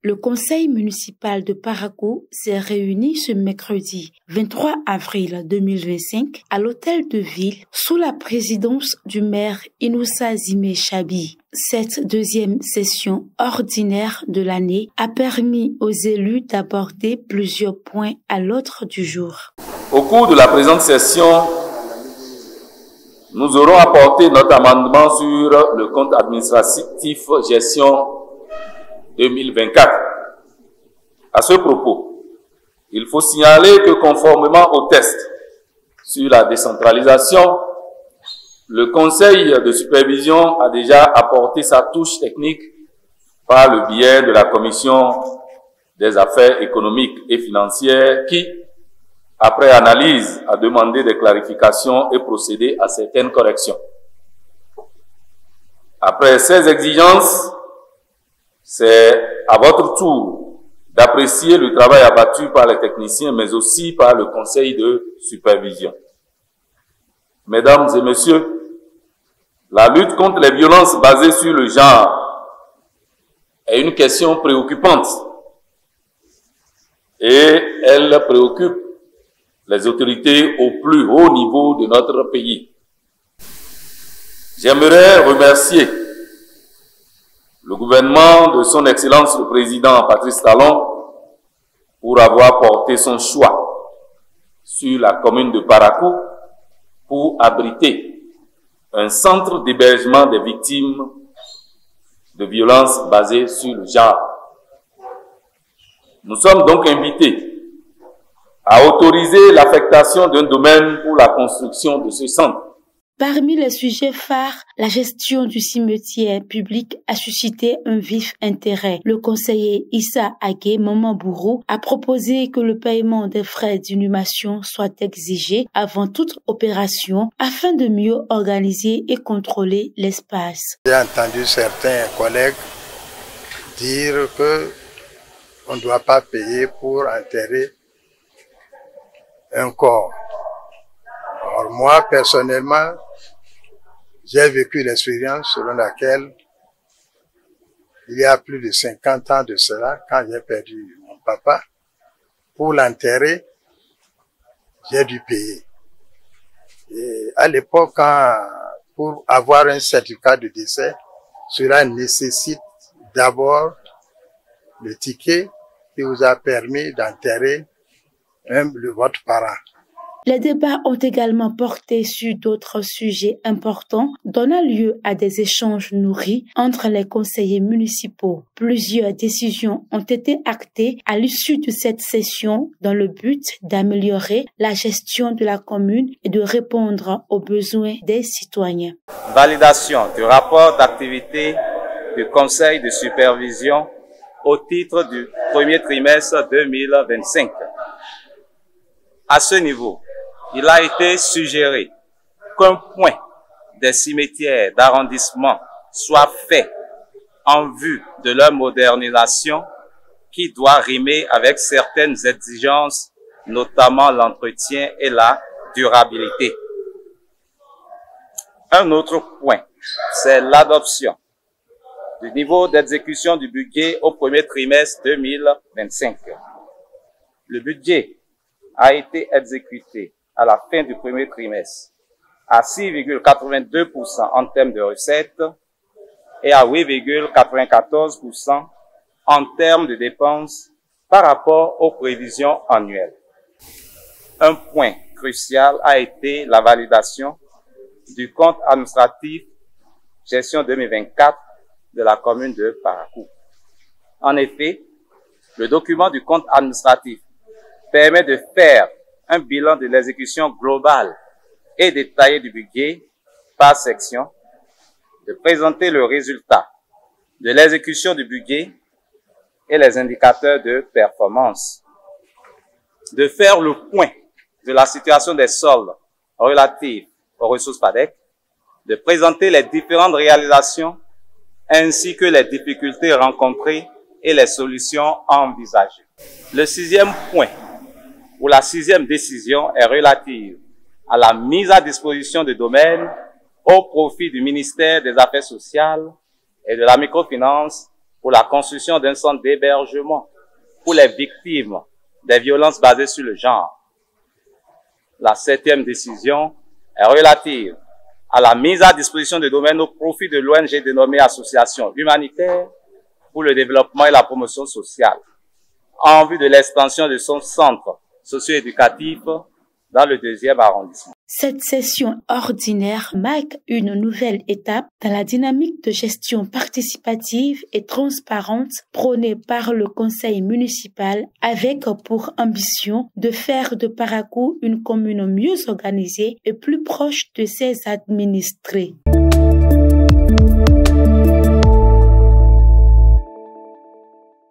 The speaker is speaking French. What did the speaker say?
Le conseil municipal de Parakou s'est réuni ce mercredi 23 avril 2025 à l'hôtel de ville sous la présidence du maire Inoussa Zimé Chabi. Cette deuxième session ordinaire de l'année a permis aux élus d'aborder plusieurs points à l'ordre du jour. Au cours de la présente session, nous aurons apporté notre amendement sur le compte administratif gestion 2024. À ce propos, il faut signaler que conformément au test sur la décentralisation, le Conseil de supervision a déjà apporté sa touche technique par le biais de la Commission des affaires économiques et financières qui, après analyse, a demandé des clarifications et procédé à certaines corrections. Après ces exigences, c'est à votre tour d'apprécier le travail abattu par les techniciens, mais aussi par le Conseil de supervision. Mesdames et messieurs, la lutte contre les violences basées sur le genre est une question préoccupante et elle préoccupe les autorités au plus haut niveau de notre pays. J'aimerais remercier le gouvernement de son Excellence le Président Patrice Talon pour avoir porté son choix sur la commune de Parakou pour abriter un centre d'hébergement des victimes de violences basées sur le genre. Nous sommes donc invités à autoriser l'affectation d'un domaine pour la construction de ce centre. Parmi les sujets phares, la gestion du cimetière public a suscité un vif intérêt. Le conseiller Issa Agué Mamambourou a proposé que le paiement des frais d'inhumation soit exigé avant toute opération afin de mieux organiser et contrôler l'espace. J'ai entendu certains collègues dire que on ne doit pas payer pour enterrer un corps. Alors moi, personnellement, j'ai vécu l'expérience selon laquelle, il y a plus de 50 ans de cela, quand j'ai perdu mon papa, pour l'enterrer, j'ai dû payer. Et à l'époque, pour avoir un certificat de décès, cela nécessite d'abord le ticket qui vous a permis d'enterrer votre parent. Les débats ont également porté sur d'autres sujets importants, donnant lieu à des échanges nourris entre les conseillers municipaux. Plusieurs décisions ont été actées à l'issue de cette session dans le but d'améliorer la gestion de la commune et de répondre aux besoins des citoyens. Validation du rapport d'activité du Conseil de supervision au titre du premier trimestre 2025. À ce niveau, il a été suggéré qu'un point des cimetières d'arrondissement soit fait en vue de leur modernisation qui doit rimer avec certaines exigences, notamment l'entretien et la durabilité. Un autre point, c'est l'adoption du niveau d'exécution du budget au premier trimestre 2025. Le budget a été exécuté à la fin du premier trimestre à 6,82% en termes de recettes et à 8,94% en termes de dépenses par rapport aux prévisions annuelles. Un point crucial a été la validation du compte administratif gestion 2024 de la commune de Parakou. En effet, le document du compte administratif permet de faire un bilan de l'exécution globale et détaillé du budget par section, de présenter le résultat de l'exécution du budget et les indicateurs de performance, de faire le point de la situation des soldes relatifs aux ressources PADEC, de présenter les différentes réalisations ainsi que les difficultés rencontrées et les solutions envisagées. Le sixième point, ou la sixième décision, est relative à la mise à disposition de domaines au profit du ministère des Affaires sociales et de la microfinance pour la construction d'un centre d'hébergement pour les victimes des violences basées sur le genre. La 7e décision est relative à la mise à disposition de domaines au profit de l'ONG dénommée Association humanitaire pour le développement et la promotion sociale, en vue de l'extension de son centre socio-éducatif dans le 2e arrondissement. Cette session ordinaire marque une nouvelle étape dans la dynamique de gestion participative et transparente prônée par le conseil municipal avec pour ambition de faire de Parakou une commune mieux organisée et plus proche de ses administrés.